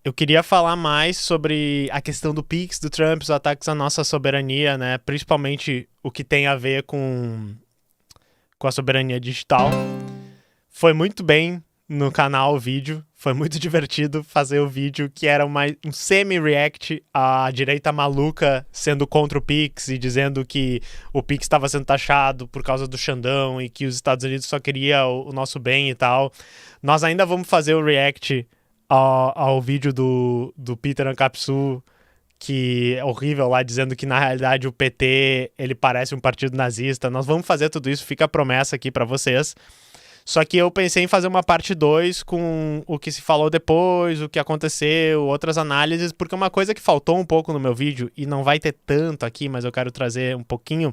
Eu queria falar mais sobre a questão do Pix, do Trump, os ataques à nossa soberania, né? Principalmente o que tem a ver com a soberania digital. Foi muito bem no canal o vídeo, foi muito divertido fazer o vídeo que era um semi-react à direita maluca sendo contra o Pix e dizendo que o Pix estava sendo taxado por causa do Xandão e que os Estados Unidos só queria o nosso bem e tal. Nós ainda vamos fazer o react ao vídeo do Peter Ancapsu, que é horrível lá, dizendo que na realidade o PT ele parece um partido nazista. Nós vamos fazer tudo isso, fica a promessa aqui para vocês. Só que eu pensei em fazer uma parte 2 com o que se falou depois, o que aconteceu, outras análises, porque uma coisa que faltou um pouco no meu vídeo, e não vai ter tanto aqui, mas eu quero trazer um pouquinho,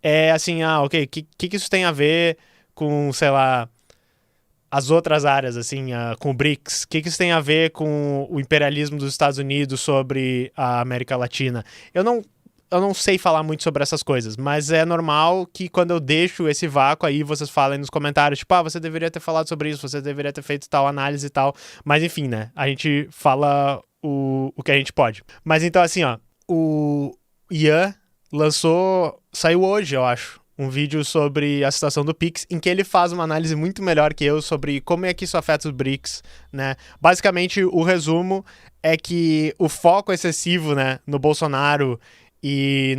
é assim, ok, o que isso tem a ver com, sei lá, as outras áreas, assim, com o BRICS? O que isso tem a ver com o imperialismo dos Estados Unidos sobre a América Latina? Eu não sei falar muito sobre essas coisas, mas é normal que quando eu deixo esse vácuo aí, vocês falem nos comentários, tipo, você deveria ter falado sobre isso, você deveria ter feito tal análise e tal. Mas enfim, né? A gente fala o que a gente pode. Mas então, assim, o Ian saiu hoje, eu acho, um vídeo sobre a situação do Pix, em que ele faz uma análise muito melhor que eu sobre como é que isso afeta os BRICS, né? Basicamente, o resumo é que o foco excessivo, né, no Bolsonaro e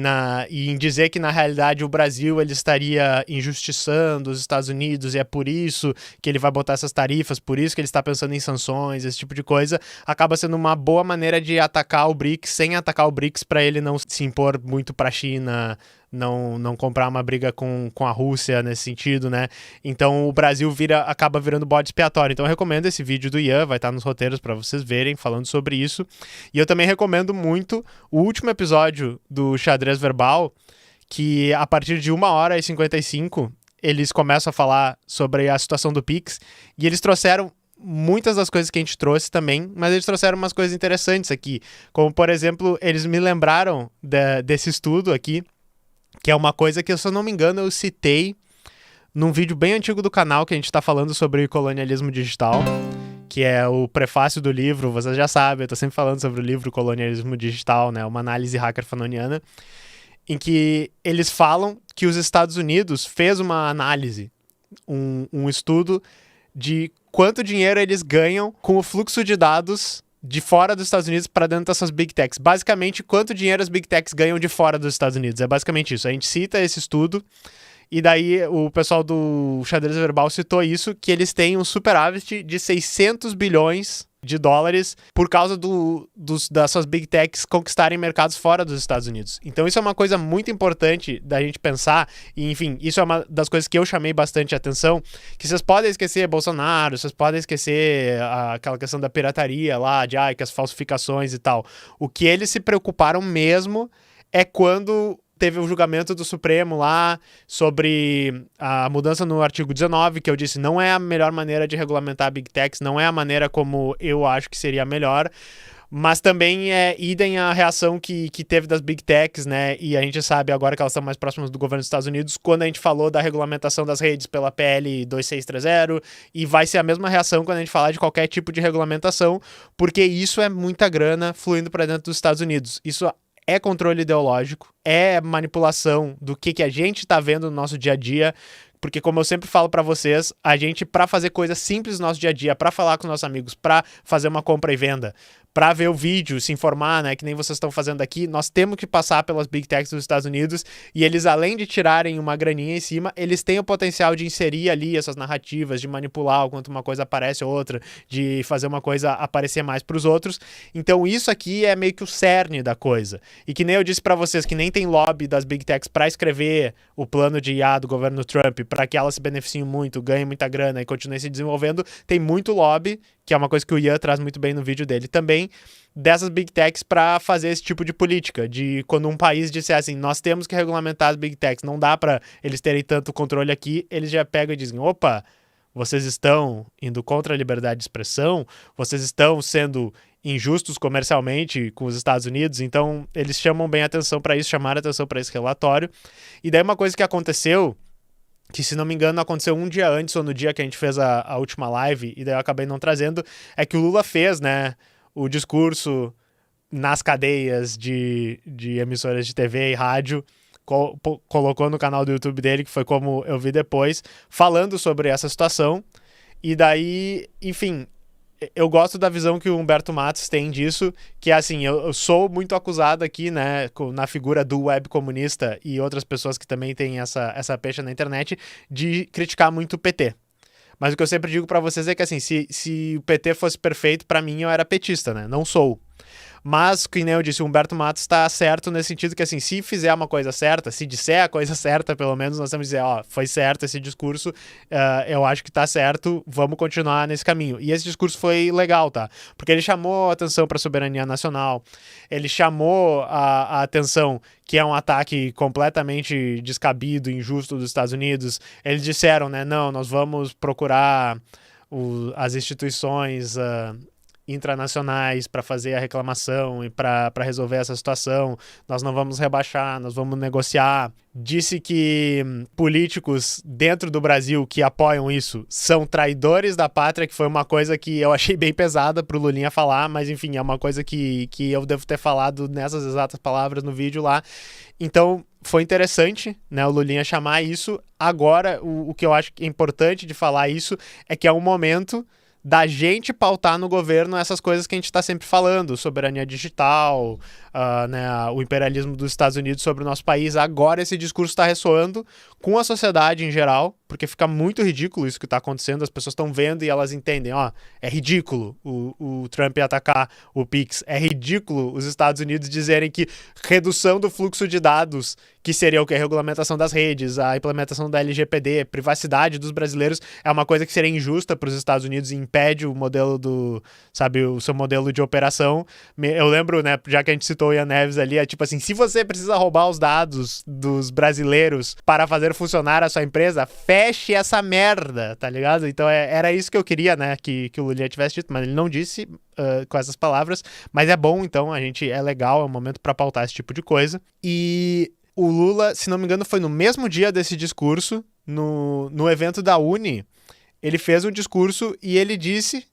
em dizer que, na realidade, o Brasil ele estaria injustiçando os Estados Unidos e é por isso que ele vai botar essas tarifas, por isso que ele está pensando em sanções, esse tipo de coisa, acaba sendo uma boa maneira de atacar o BRICS sem atacar o BRICS para ele não se impor muito para a China, não comprar uma briga com a Rússia nesse sentido, né? Então o Brasil acaba virando bode expiatório. Então eu recomendo esse vídeo do Ian, vai estar nos roteiros para vocês verem, falando sobre isso. E eu também recomendo muito o último episódio do Xadrez Verbal, que a partir de 1h55 eles começam a falar sobre a situação do Pix, e eles trouxeram muitas das coisas que a gente trouxe também, mas eles trouxeram umas coisas interessantes aqui, como por exemplo, eles me lembraram desse estudo aqui, que é uma coisa que, se eu não me engano, eu citei num vídeo bem antigo do canal que a gente está falando sobre colonialismo digital, que é o prefácio do livro, vocês já sabem, eu tô sempre falando sobre o livro Colonialismo Digital, né, uma análise hacker fanoniana, em que eles falam que os Estados Unidos fez uma análise, um estudo de quanto dinheiro eles ganham com o fluxo de dados de fora dos Estados Unidos para dentro dessas Big Techs. Basicamente, quanto dinheiro as Big Techs ganham de fora dos Estados Unidos. É basicamente isso. A gente cita esse estudo e daí o pessoal do Xadrez Verbal citou isso, que eles têm um superávit de 600 bilhões de dólares por causa das suas Big Techs conquistarem mercados fora dos Estados Unidos. Então isso é uma coisa muito importante da gente pensar, e enfim, isso é uma das coisas que eu chamei bastante atenção, que vocês podem esquecer Bolsonaro, vocês podem esquecer aquela questão da pirataria lá, que as falsificações e tal. O que eles se preocuparam mesmo é quando teve o julgamento do Supremo lá sobre a mudança no artigo 19, que eu disse não é a melhor maneira de regulamentar a Big Techs, não é a maneira como eu acho que seria melhor, mas também é idem a reação que teve das Big Techs, né, e a gente sabe agora que elas estão mais próximas do governo dos Estados Unidos, quando a gente falou da regulamentação das redes pela PL 2630, e vai ser a mesma reação quando a gente falar de qualquer tipo de regulamentação, porque isso é muita grana fluindo para dentro dos Estados Unidos. Isso é controle ideológico, é manipulação do que a gente tá vendo no nosso dia a dia, porque como eu sempre falo pra vocês, a gente, pra fazer coisas simples no nosso dia a dia, pra falar com os nossos amigos, pra fazer uma compra e venda, pra ver o vídeo, se informar, né, que nem vocês estão fazendo aqui, nós temos que passar pelas Big Techs dos Estados Unidos, e eles, além de tirarem uma graninha em cima, eles têm o potencial de inserir ali essas narrativas, de manipular o quanto uma coisa aparece ou outra, de fazer uma coisa aparecer mais pros outros. Então isso aqui é meio que o cerne da coisa. E que nem eu disse pra vocês, que nem tem lobby das Big Techs pra escrever o plano de IA do governo Trump, pra que elas se beneficiem muito, ganhem muita grana e continuem se desenvolvendo, tem muito lobby, que é uma coisa que o Ian traz muito bem no vídeo dele também, dessas Big Techs para fazer esse tipo de política, de quando um país disser assim, nós temos que regulamentar as Big Techs, não dá para eles terem tanto controle aqui, eles já pegam e dizem, opa, vocês estão indo contra a liberdade de expressão, vocês estão sendo injustos comercialmente com os Estados Unidos, então eles chamam bem atenção para isso, chamaram atenção para esse relatório. E daí uma coisa que aconteceu, que se não me engano aconteceu um dia antes ou no dia que a gente fez a última live, e daí eu acabei não trazendo, é que o Lula fez, né, o discurso nas cadeias de emissoras de TV e rádio, colocou no canal do YouTube dele, que foi como eu vi depois, falando sobre essa situação. E daí, enfim, eu gosto da visão que o Humberto Matos tem disso, que é assim, eu sou muito acusado aqui, né, na figura do web comunista e outras pessoas que também têm essa pecha na internet, de criticar muito o PT. Mas o que eu sempre digo pra vocês é que assim, se o PT fosse perfeito, pra mim eu era petista, né? Não sou. Mas, que nem eu disse, o Humberto Matos tá certo nesse sentido que, assim, se fizer uma coisa certa, se disser a coisa certa, pelo menos nós temos que dizer, ó, foi certo esse discurso, eu acho que tá certo, vamos continuar nesse caminho. E esse discurso foi legal, tá? Porque ele chamou a atenção pra soberania nacional, ele chamou a atenção que é um ataque completamente descabido, injusto dos Estados Unidos. Eles disseram, né, não, nós vamos procurar as instituições internacionais para fazer a reclamação e para resolver essa situação. Nós não vamos rebaixar, nós vamos negociar. Disse que políticos dentro do Brasil que apoiam isso são traidores da pátria, que foi uma coisa que eu achei bem pesada pro Lulinha falar, mas enfim, é uma coisa que eu devo ter falado nessas exatas palavras no vídeo lá. Então, foi interessante, né, o Lulinha chamar isso. Agora, o que eu acho que é importante de falar isso é que é um momento da gente pautar no governo essas coisas que a gente está sempre falando, soberania digital, né, o imperialismo dos Estados Unidos sobre o nosso país. Agora esse discurso está ressoando com a sociedade em geral, porque fica muito ridículo isso que está acontecendo, as pessoas estão vendo e elas entendem, ó, é ridículo o Trump atacar o Pix, é ridículo os Estados Unidos dizerem que redução do fluxo de dados, que seria o que? A regulamentação das redes, a implementação da LGPD, privacidade dos brasileiros, é uma coisa que seria injusta para os Estados Unidos e impede o modelo o seu modelo de operação. Eu lembro, né, já que a gente citou o Ian Neves ali, é tipo assim, se você precisa roubar os dados dos brasileiros para fazer funcionar a sua empresa, feche essa merda, tá ligado? Então era isso que eu queria, né, que o Lulinha tivesse dito, mas ele não disse com essas palavras, mas é bom, então, é legal, é um momento para pautar esse tipo de coisa. E o Lula, se não me engano, foi no mesmo dia desse discurso, no evento da Uni, ele fez um discurso e ele disse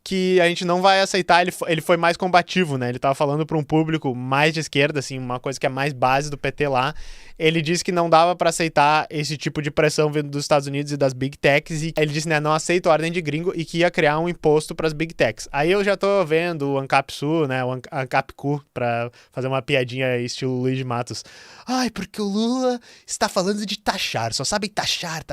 que a gente não vai aceitar, ele foi mais combativo, né? Ele tava falando para um público mais de esquerda, assim, uma coisa que é mais base do PT lá. Ele disse que não dava para aceitar esse tipo de pressão vindo dos Estados Unidos e das Big Techs, e ele disse, né, não aceito ordem de gringo e que ia criar um imposto para as Big Techs. Aí eu já tô vendo o ANCAPSU, né, o ANCAPCU, para fazer uma piadinha estilo Luiz de Matos. Ai, porque o Lula está falando de taxar, só sabe taxar.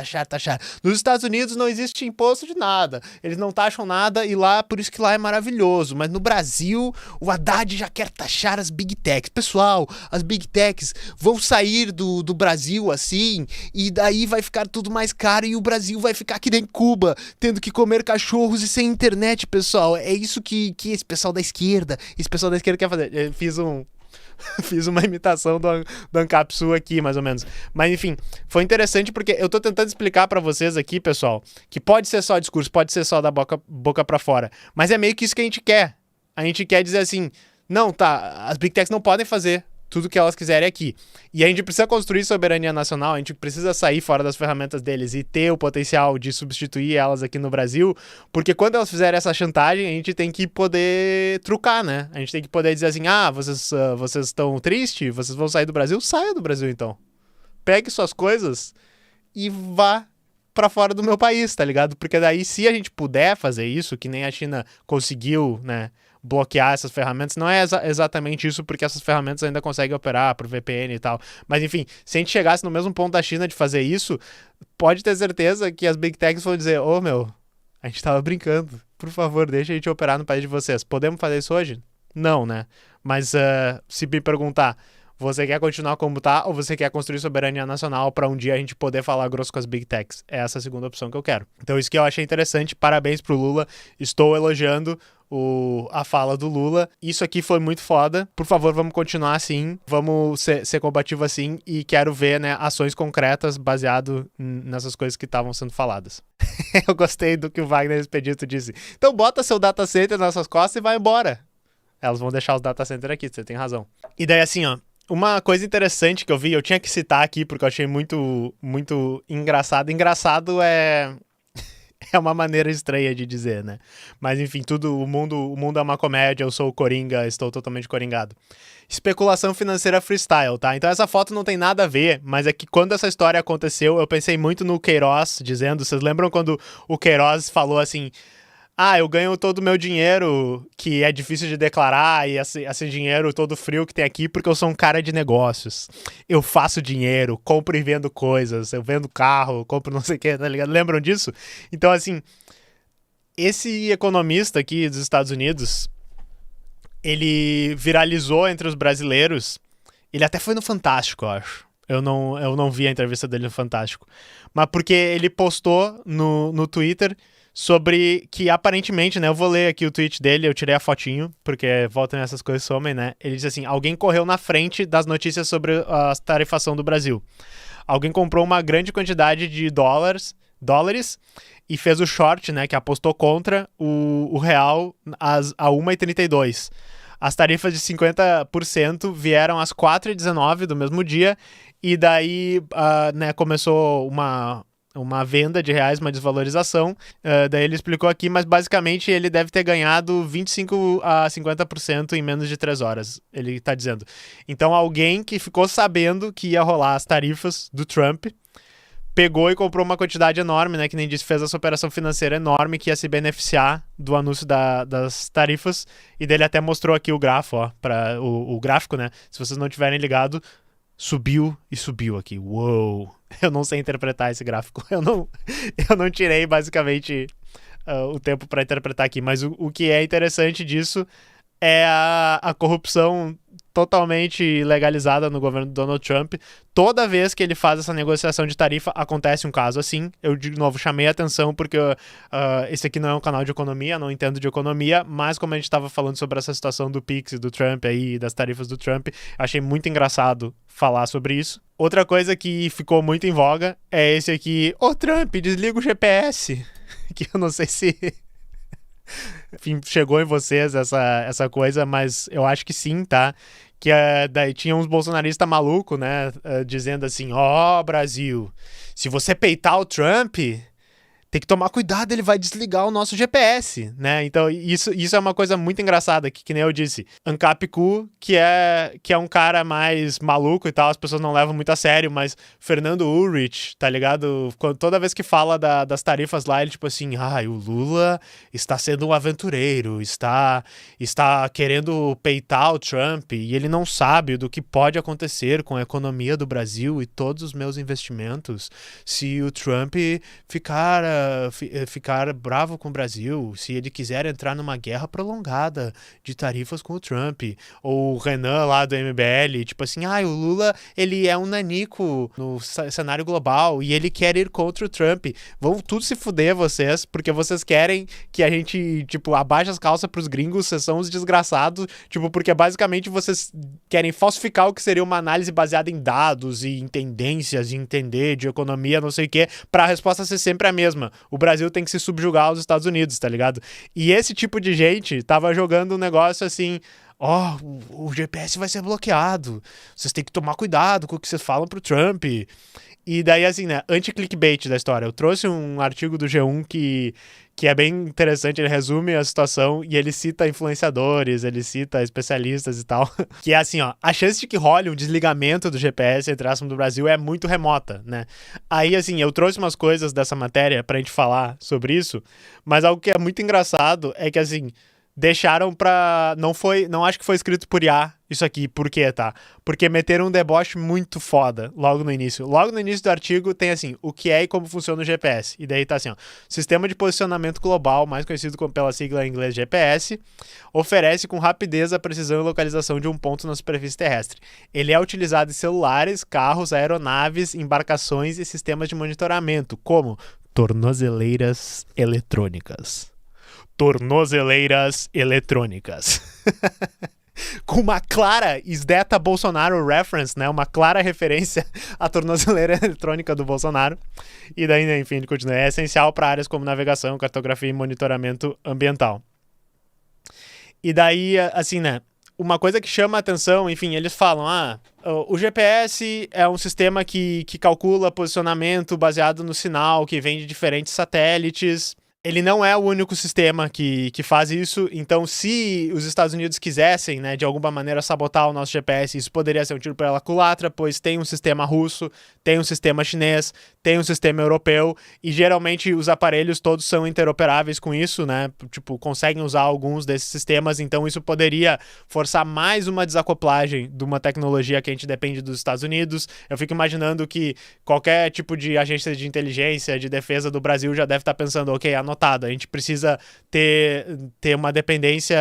Nos Estados Unidos não existe imposto de nada, eles não taxam nada e lá, por isso que lá é maravilhoso, mas no Brasil o Haddad já quer taxar as Big Techs. Pessoal, as Big Techs vão sair do Brasil assim, e daí vai ficar tudo mais caro e o Brasil vai ficar que nem Cuba, tendo que comer cachorros e sem internet, pessoal. É isso que esse pessoal da esquerda quer fazer. Eu fiz uma imitação do ANCAPSU aqui, mais ou menos. Mas, enfim, foi interessante porque eu tô tentando explicar pra vocês aqui, pessoal, que pode ser só discurso, pode ser só da boca pra fora, mas é meio que isso que a gente quer. A gente quer dizer assim, não, tá, as Big Techs não podem fazer tudo que elas quiserem aqui. E a gente precisa construir soberania nacional, a gente precisa sair fora das ferramentas deles e ter o potencial de substituir elas aqui no Brasil, porque quando elas fizerem essa chantagem, a gente tem que poder trucar, né? A gente tem que poder dizer assim, vocês estão tristes? Vocês vão sair do Brasil? Saia do Brasil, então. Pegue suas coisas e vá pra fora do meu país, tá ligado? Porque daí, se a gente puder fazer isso, que nem a China conseguiu, né, bloquear essas ferramentas, não é exatamente isso, porque essas ferramentas ainda conseguem operar por VPN e tal, mas enfim, se a gente chegasse no mesmo ponto da China de fazer isso, pode ter certeza que as Big Techs vão dizer, a gente tava brincando, por favor, deixa a gente operar no país de vocês. Podemos fazer isso hoje? Não, né? Mas se me perguntar, você quer continuar como tá ou você quer construir soberania nacional para um dia a gente poder falar grosso com as Big Techs? É essa a segunda opção que eu quero. Então isso que eu achei interessante, parabéns pro Lula, estou elogiando a fala do Lula. Isso aqui foi muito foda. Por favor, vamos continuar assim, vamos ser combativo assim e quero ver, né, ações concretas baseado nessas coisas que estavam sendo faladas. Eu gostei do que o Wagner Expedito disse. Então bota seu data center nas suas costas e vai embora. Elas vão deixar os data center aqui, você tem razão. E daí assim, ó, uma coisa interessante que eu vi, eu tinha que citar aqui porque eu achei muito, muito engraçado. Engraçado é É uma maneira estranha de dizer, né? Mas enfim, o mundo é uma comédia, eu sou o Coringa, estou totalmente coringado. Especulação financeira freestyle, tá? Então essa foto não tem nada a ver, mas é que quando essa história aconteceu, eu pensei muito no Queiroz, dizendo, vocês lembram quando o Queiroz falou assim: ah, eu ganho todo o meu dinheiro, que é difícil de declarar, e esse dinheiro todo frio que tem aqui, porque eu sou um cara de negócios. Eu faço dinheiro, compro e vendo coisas, eu vendo carro, compro não sei o que, tá ligado? Lembram disso? Então, assim, esse economista aqui dos Estados Unidos, ele viralizou entre os brasileiros. Ele até foi no Fantástico, eu acho. Eu não vi a entrevista dele no Fantástico. Mas porque ele postou no Twitter sobre que aparentemente, né, eu vou ler aqui o tweet dele, eu tirei a fotinho, porque voltam essas coisas somem, né? Ele diz assim: alguém correu na frente das notícias sobre a tarifação do Brasil. Alguém comprou uma grande quantidade de dólares e fez o short, né, que apostou contra o real a 1,32. As tarifas de 50% vieram às 4h19 do mesmo dia, e daí né, começou uma venda de reais, uma desvalorização. Daí ele explicou aqui, mas basicamente ele deve ter ganhado 25% a 50% em menos de 3 horas, ele está dizendo. Então alguém que ficou sabendo que ia rolar as tarifas do Trump pegou e comprou uma quantidade enorme, né, que nem disse, fez essa operação financeira enorme que ia se beneficiar do anúncio das tarifas, e dele até mostrou aqui o gráfico, ó, o gráfico, né, se vocês não tiverem ligado, subiu e subiu aqui. Uou! Eu não sei interpretar esse gráfico. Eu não tirei, basicamente, o tempo para interpretar aqui. Mas o que é interessante disso é a corrupção totalmente legalizada no governo do Donald Trump. Toda vez que ele faz essa negociação de tarifa, acontece um caso assim. Eu, de novo, chamei a atenção porque esse aqui não é um canal de economia, não entendo de economia, mas como a gente estava falando sobre essa situação do Pix e do Trump aí, das tarifas do Trump, achei muito engraçado falar sobre isso. Outra coisa que ficou muito em voga é esse aqui: ô Trump, desliga o GPS. Que eu não sei se... Enfim, chegou em vocês essa coisa, mas eu acho que sim, tá? Que daí tinha uns bolsonaristas malucos, né? Dizendo assim: ó, Brasil, se você peitar o Trump, tem que tomar cuidado, ele vai desligar o nosso GPS, né? Então isso é uma coisa muito engraçada, que nem eu disse. Ancap Ku, que é um cara mais maluco e tal, as pessoas não levam muito a sério, mas Fernando Ulrich, tá ligado? Toda vez que fala das tarifas lá, ele tipo assim: o Lula está sendo um aventureiro, está querendo peitar o Trump, e ele não sabe do que pode acontecer com a economia do Brasil e todos os meus investimentos se o Trump ficar bravo com o Brasil, se ele quiser entrar numa guerra prolongada de tarifas com o Trump. Ou o Renan lá do MBL, tipo assim: o Lula, ele é um nanico no cenário global e ele quer ir contra o Trump. Vão tudo se fuder vocês, porque vocês querem que a gente, tipo, abaixe as calças pros gringos, vocês são os desgraçados, tipo, porque basicamente vocês querem falsificar o que seria uma análise baseada em dados e em tendências, e entender de economia, não sei o que, pra resposta ser sempre a mesma: o Brasil tem que se subjugar aos Estados Unidos, tá ligado? E esse tipo de gente tava jogando um negócio assim: o GPS vai ser bloqueado, vocês têm que tomar cuidado com o que vocês falam pro Trump. E daí, assim, né, anti-clickbait da história. Eu trouxe um artigo do G1 que é bem interessante, ele resume a situação e ele cita influenciadores, ele cita especialistas e tal. Que é assim, ó: a chance de que role um desligamento do GPS entre aspas do Brasil é muito remota, né? Aí, assim, eu trouxe umas coisas dessa matéria pra gente falar sobre isso, mas algo que é muito engraçado é que, assim, deixaram pra... Não acho que foi escrito por IA isso aqui. Por quê, tá? Porque meteram um deboche muito foda logo no início. Logo no início do artigo tem assim: o que é e como funciona o GPS. E daí tá assim, ó: sistema de posicionamento global, mais conhecido pela sigla em inglês GPS, oferece com rapidez a precisão e localização de um ponto na superfície terrestre. Ele é utilizado em celulares, carros, aeronaves, embarcações e sistemas de monitoramento, como tornozeleiras eletrônicas. Tornozeleiras eletrônicas. Com uma clara Isdeta Bolsonaro reference, né? Uma clara referência à tornozeleira eletrônica do Bolsonaro. E daí, né, enfim, ele continua: é essencial para áreas como navegação, cartografia e monitoramento ambiental. E daí, assim, né, uma coisa que chama a atenção, enfim, eles falam, o GPS é um sistema que calcula posicionamento baseado no sinal que vem de diferentes satélites. Ele não é o único sistema que faz isso, então se os Estados Unidos quisessem, né, de alguma maneira sabotar o nosso GPS, isso poderia ser um tiro pela culatra, pois tem um sistema russo, tem um sistema chinês, tem um sistema europeu, e geralmente os aparelhos todos são interoperáveis com isso, né, tipo, conseguem usar alguns desses sistemas, então isso poderia forçar mais uma desacoplagem de uma tecnologia que a gente depende dos Estados Unidos. Eu fico imaginando que qualquer tipo de agência de inteligência, de defesa do Brasil já deve estar pensando, ok, anotado, a gente precisa ter uma dependência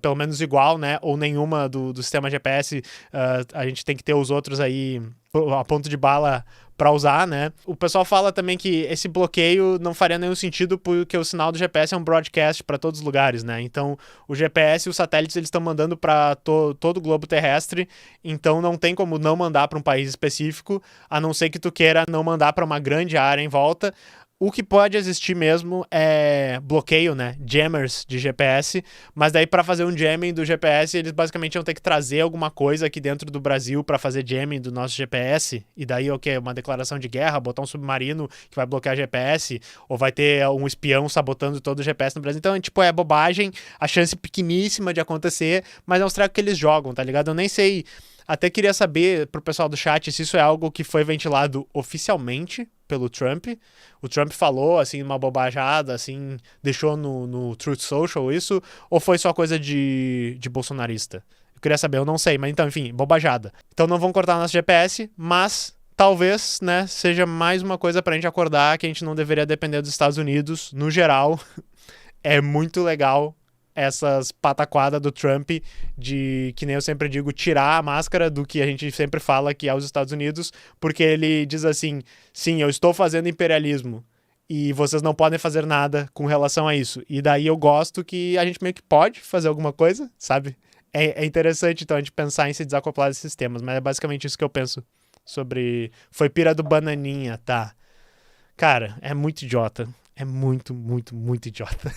pelo menos igual, né, ou nenhuma do sistema GPS, a gente tem que ter os outros aí a ponto de bala para usar, né? O pessoal fala também que esse bloqueio não faria nenhum sentido porque o sinal do GPS é um broadcast para todos os lugares, né? Então, o GPS e os satélites eles estão mandando para todo o globo terrestre, então não tem como não mandar para um país específico, a não ser que tu queira não mandar para uma grande área em volta. O que pode existir mesmo é bloqueio, né? Jammers de GPS, mas daí para fazer um jamming do GPS, eles basicamente vão ter que trazer alguma coisa aqui dentro do Brasil para fazer jamming do nosso GPS, e daí o que? Uma declaração de guerra, botar um submarino que vai bloquear GPS, ou vai ter um espião sabotando todo o GPS no Brasil. Então, tipo, é bobagem, a chance pequeníssima de acontecer, mas é um treco que eles jogam, tá ligado? Eu nem sei... Até queria saber pro pessoal do chat se isso é algo que foi ventilado oficialmente pelo Trump. O Trump falou, assim, uma bobajada, assim, deixou no Truth Social isso, ou foi só coisa de bolsonarista? Eu queria saber, eu não sei, mas então, enfim, bobajada. Então não vão cortar nosso GPS, mas talvez, né, seja mais uma coisa pra gente acordar que a gente não deveria depender dos Estados Unidos, no geral. É muito legal essas pataquadas do Trump de, que nem eu sempre digo, tirar a máscara do que a gente sempre fala que é os Estados Unidos, porque ele diz assim, sim, eu estou fazendo imperialismo e vocês não podem fazer nada com relação a isso. E daí eu gosto que a gente meio que pode fazer alguma coisa, sabe? É interessante, então, a gente pensar em se desacoplar desses sistemas, mas é basicamente isso que eu penso sobre... Foi pira do Bananinha, tá? Cara, é muito idiota. É muito, muito, muito idiota.